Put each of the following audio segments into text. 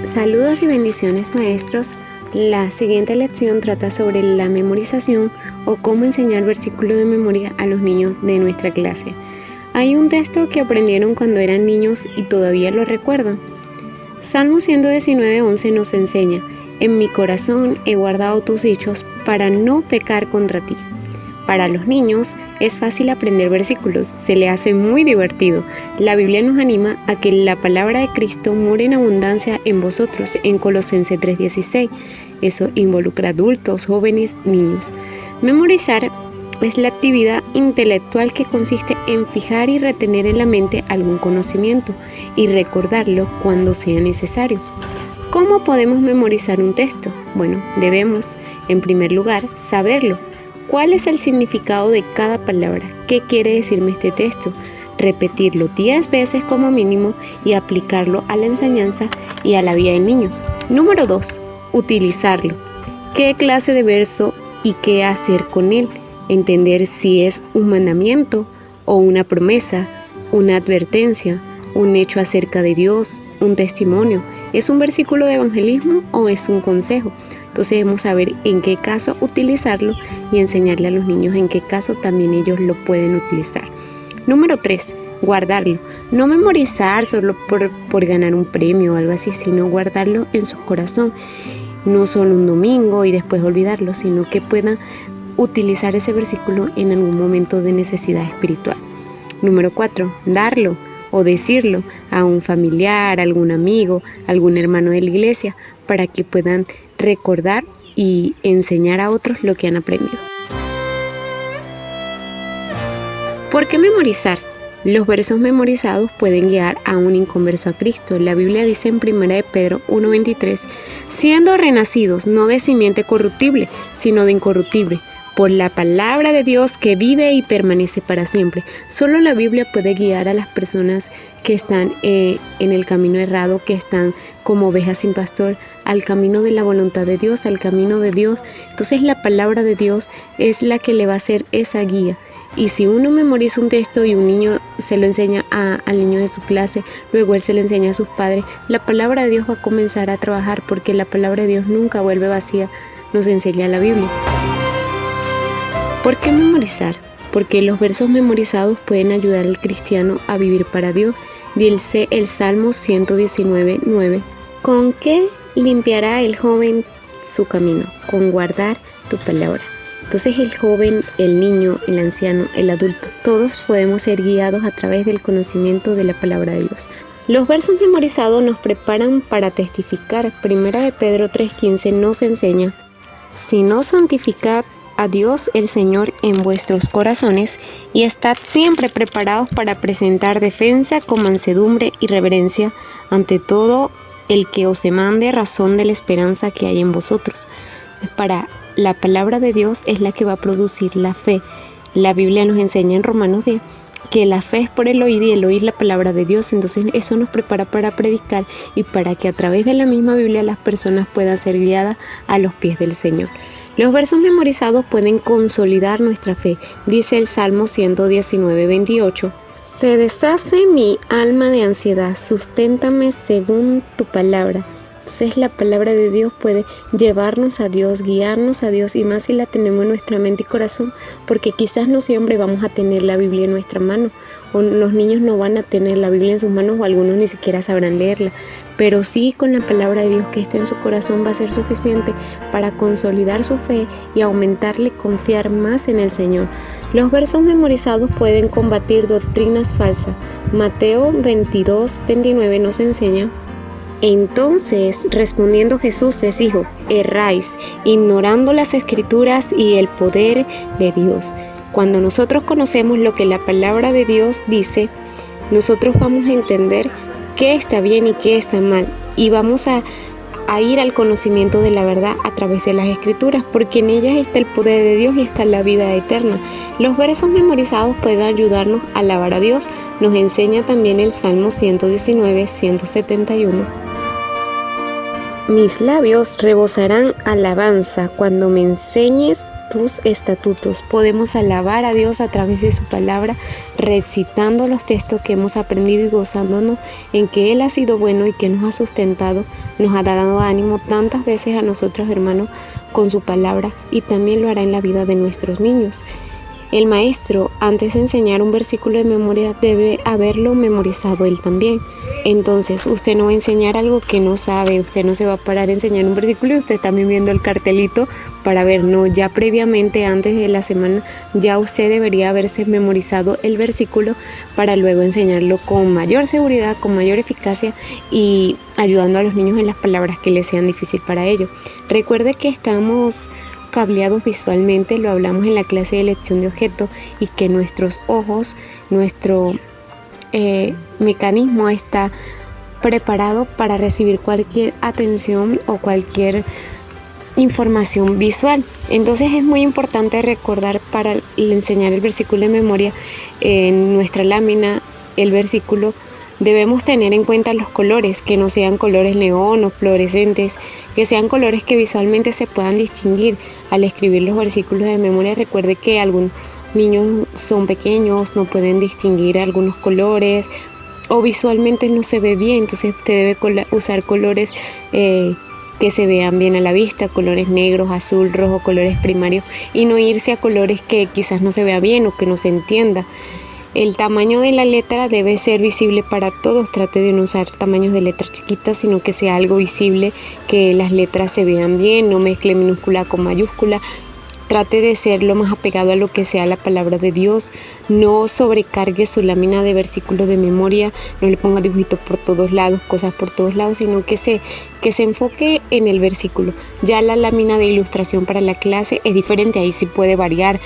Saludos y bendiciones, maestros. La siguiente lección trata sobre la memorización o cómo enseñar versículos de memoria a los niños de nuestra clase. Hay un texto que aprendieron cuando eran niños y todavía lo recuerdan. Salmo 119:11 nos enseña: en mi corazón he guardado tus dichos para no pecar contra ti. Para los niños es fácil aprender versículos, se le hace muy divertido. La Biblia nos anima a que la palabra de Cristo more en abundancia en vosotros, en Colosenses 3:16. Eso involucra adultos, jóvenes, niños. Memorizar es la actividad intelectual que consiste en fijar y retener en la mente algún conocimiento y recordarlo cuando sea necesario. ¿Cómo podemos memorizar un texto? Bueno, debemos, en primer lugar, saberlo. ¿Cuál es el significado de cada palabra? ¿Qué quiere decirme este texto? Repetirlo 10 veces como mínimo y aplicarlo a la enseñanza y a la vida del niño. Número 2. Utilizarlo. ¿Qué clase de verso y qué hacer con él? Entender si es un mandamiento o una promesa, una advertencia, un hecho acerca de Dios, un testimonio. ¿Es un versículo de evangelismo o es un consejo? Entonces debemos saber en qué caso utilizarlo y enseñarle a los niños en qué caso también ellos lo pueden utilizar. Número 3. Guardarlo. No memorizar solo por ganar un premio o algo así, sino guardarlo en su corazón. No solo un domingo y después olvidarlo, sino que puedan utilizar ese versículo en algún momento de necesidad espiritual. Número 4. Darlo o decirlo a un familiar, a algún amigo, a algún hermano de la iglesia, para que puedan recordar y enseñar a otros lo que han aprendido. ¿Por qué memorizar? Los versos memorizados pueden guiar a un inconverso a Cristo. La Biblia dice en 1 de Pedro 1:23, siendo renacidos no de simiente corruptible, sino de incorruptible, por la palabra de Dios que vive y permanece para siempre. Solo la Biblia puede guiar a las personas que están en el camino errado, que están como ovejas sin pastor, al camino de la voluntad de Dios, al camino de Dios. Entonces la palabra de Dios es la que le va a hacer esa guía. Y si uno memoriza un texto y un niño se lo enseña al niño de su clase, luego él se lo enseña a sus padres, la palabra de Dios va a comenzar a trabajar, porque la palabra de Dios nunca vuelve vacía, nos enseña la Biblia. ¿Por qué memorizar? Porque los versos memorizados pueden ayudar al cristiano a vivir para Dios. Dice el Salmo 119:9. ¿Con qué limpiará el joven su camino? Con guardar tu palabra. Entonces el joven, el niño, el anciano, el adulto, todos podemos ser guiados a través del conocimiento de la palabra de Dios. Los versos memorizados nos preparan para testificar. 1 de Pedro 3:15 nos enseña: si no santificad a Dios el Señor en vuestros corazones y estad siempre preparados para presentar defensa con mansedumbre y reverencia ante todo el que os demande razón de la esperanza que hay en vosotros. Para la palabra de Dios es la que va a producir la fe. La Biblia nos enseña en Romanos 10 que la fe es por el oír y el oír la palabra de Dios. Entonces eso nos prepara para predicar y para que a través de la misma Biblia las personas puedan ser guiadas a los pies del Señor. Los versos memorizados pueden consolidar nuestra fe. Dice el Salmo 119:28. Se deshace mi alma de ansiedad, susténtame según tu palabra. Entonces la palabra de Dios puede llevarnos a Dios, guiarnos a Dios, y más si la tenemos en nuestra mente y corazón, porque quizás no siempre vamos a tener la Biblia en nuestra mano, o los niños no van a tener la Biblia en sus manos, o algunos ni siquiera sabrán leerla, pero sí con la palabra de Dios que esté en su corazón va a ser suficiente para consolidar su fe y aumentarle confiar más en el Señor. Los versos memorizados pueden combatir doctrinas falsas. Mateo 22:29 nos enseña: entonces, respondiendo Jesús les dijo: erráis, ignorando las Escrituras y el poder de Dios. Cuando nosotros conocemos lo que la palabra de Dios dice, nosotros vamos a entender qué está bien y qué está mal, y vamos a ir al conocimiento de la verdad a través de las Escrituras, porque en ellas está el poder de Dios y está la vida eterna. Los versos memorizados pueden ayudarnos a alabar a Dios. Nos enseña también el Salmo 119:171. Mis labios rebosarán alabanza cuando me enseñes tus estatutos. Podemos alabar a Dios a través de su palabra, recitando los textos que hemos aprendido y gozándonos en que Él ha sido bueno y que nos ha sustentado, nos ha dado ánimo tantas veces a nosotros, hermanos, con su palabra, y también lo hará en la vida de nuestros niños. El maestro, antes de enseñar un versículo de memoria, debe haberlo memorizado él también. Entonces, usted no va a enseñar algo que no sabe, usted no se va a parar a enseñar un versículo y usted también viendo el cartelito para ver, no, ya previamente, antes de la semana, ya usted debería haberse memorizado el versículo para luego enseñarlo con mayor seguridad, con mayor eficacia y ayudando a los niños en las palabras que les sean difíciles para ellos. Recuerde que estamos cableados visualmente, lo hablamos en la clase de elección de objeto, y que nuestros ojos, nuestro mecanismo está preparado para recibir cualquier atención o cualquier información visual. Entonces es muy importante recordar para enseñar el versículo de memoria en nuestra lámina, el versículo. Debemos tener en cuenta los colores, que no sean colores neón o fluorescentes, que sean colores que visualmente se puedan distinguir al escribir los versículos de memoria. Recuerde que algunos niños son pequeños, no pueden distinguir algunos colores o visualmente no se ve bien, entonces usted debe usar colores que se vean bien a la vista, colores negros, azul, rojo, colores primarios, y no irse a colores que quizás no se vea bien o que no se entienda. El tamaño de la letra debe ser visible para todos. Trate de no usar tamaños de letras chiquitas, sino que sea algo visible, que las letras se vean bien, no mezcle minúscula con mayúscula. Trate de ser lo más apegado a lo que sea la palabra de Dios. No sobrecargue su lámina de versículos de memoria. No le ponga dibujitos por todos lados, cosas por todos lados, sino que se enfoque en el versículo. Ya la lámina de ilustración para la clase es diferente. Ahí sí puede variar,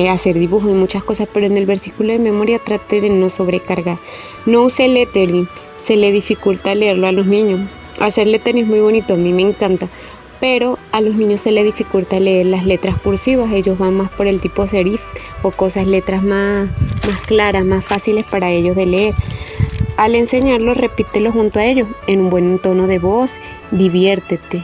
hacer dibujos y muchas cosas, pero en el versículo de memoria trate de no sobrecargar. No use lettering, se le dificulta leerlo a los niños. Hacer lettering es muy bonito, a mí me encanta, pero a los niños se les dificulta leer las letras cursivas. Ellos van más por el tipo serif o letras más claras, más fáciles para ellos de leer. Al enseñarlo, repítelo junto a ellos en un buen tono de voz, diviértete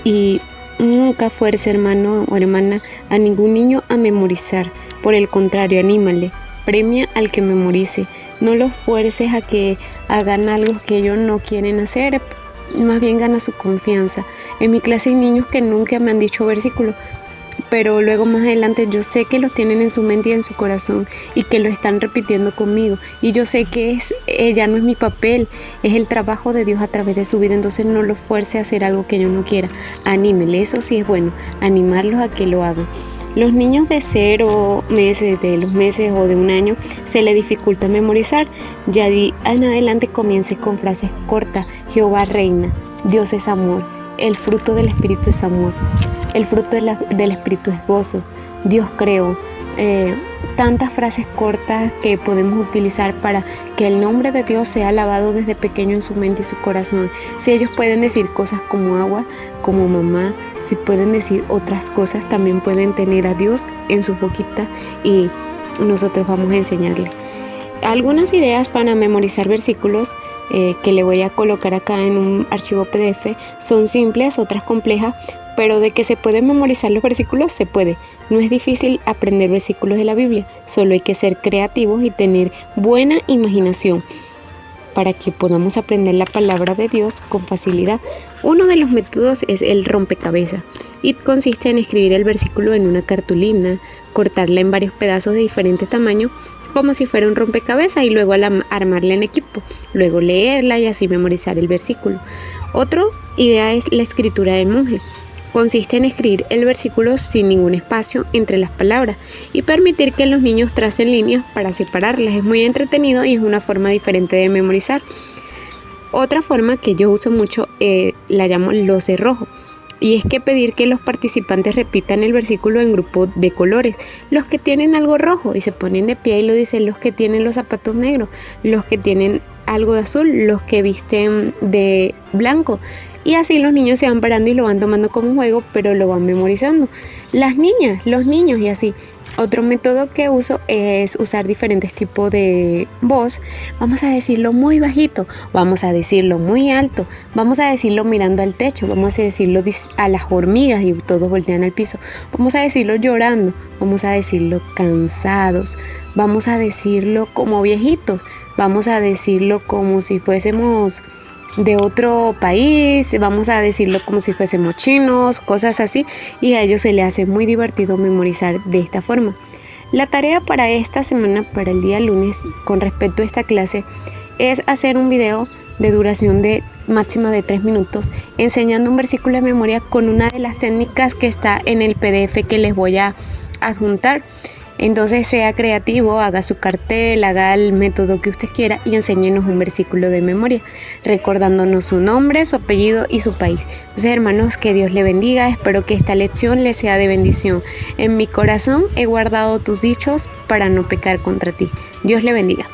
y nunca fuerce, hermano o hermana, a ningún niño a memorizar. Por el contrario, anímale, premia al que memorice. No los fuerces a que hagan algo que ellos no quieren hacer, más bien gana su confianza. En mi clase hay niños que nunca me han dicho versículos, pero luego más adelante yo sé que los tienen en su mente y en su corazón y que lo están repitiendo conmigo, y yo sé que ya no es mi papel, es el trabajo de Dios a través de su vida. Entonces no los fuerce a hacer algo que ellos no quieran, anímele. Eso sí es bueno, animarlos a que lo hagan. Los niños de 0 meses, de los meses o de 1 año, se les dificulta memorizar. Ya en adelante comience con frases cortas. Jehová reina, Dios es amor, el fruto del Espíritu es amor, el fruto del Espíritu es gozo, Dios creó. Tantas frases cortas que podemos utilizar para que el nombre de Dios sea alabado desde pequeño en su mente y su corazón. Si ellos pueden decir cosas como agua, como mamá, si pueden decir otras cosas, también pueden tener a Dios en sus boquitas, y nosotros vamos a enseñarle. Algunas ideas para memorizar versículos que le voy a colocar acá en un archivo PDF son simples, otras complejas, pero de que se pueden memorizar los versículos, se puede. No es difícil aprender versículos de la Biblia, solo hay que ser creativos y tener buena imaginación para que podamos aprender la palabra de Dios con facilidad. Uno de los métodos es el rompecabezas, y consiste en escribir el versículo en una cartulina, cortarla en varios pedazos de diferentes tamaños, como si fuera un rompecabezas, y luego armarla en equipo, luego leerla y así memorizar el versículo. Otra idea es la escritura del monje. Consiste en escribir el versículo sin ningún espacio entre las palabras y permitir que los niños tracen líneas para separarlas. Es muy entretenido y es una forma diferente de memorizar. Otra forma que yo uso mucho la llamo los cerrojos, y es que pedir que los participantes repitan el versículo en grupos de colores. Los que tienen algo rojo y se ponen de pie y lo dicen, los que tienen los zapatos negros, los que tienen algo de azul, los que visten de blanco. Y así los niños se van parando y lo van tomando como un juego, pero lo van memorizando. Las niñas, los niños, y así. Otro método que uso es usar diferentes tipos de voz. Vamos a decirlo muy bajito, vamos a decirlo muy alto, vamos a decirlo mirando al techo, vamos a decirlo a las hormigas y todos voltean al piso. Vamos a decirlo llorando, vamos a decirlo cansados, vamos a decirlo como viejitos, vamos a decirlo como si fuésemos de otro país, vamos a decirlo como si fuésemos chinos, cosas así, y a ellos se les hace muy divertido memorizar de esta forma. La tarea para esta semana, para el día lunes, con respecto a esta clase, es hacer un video de duración de máxima de 3 minutos, enseñando un versículo de memoria con una de las técnicas que está en el PDF que les voy a adjuntar. Entonces sea creativo, haga su cartel, haga el método que usted quiera y enséñenos un versículo de memoria, recordándonos su nombre, su apellido y su país. Entonces, hermanos, que Dios le bendiga. Espero que esta lección les sea de bendición. En mi corazón he guardado tus dichos para no pecar contra ti. Dios le bendiga.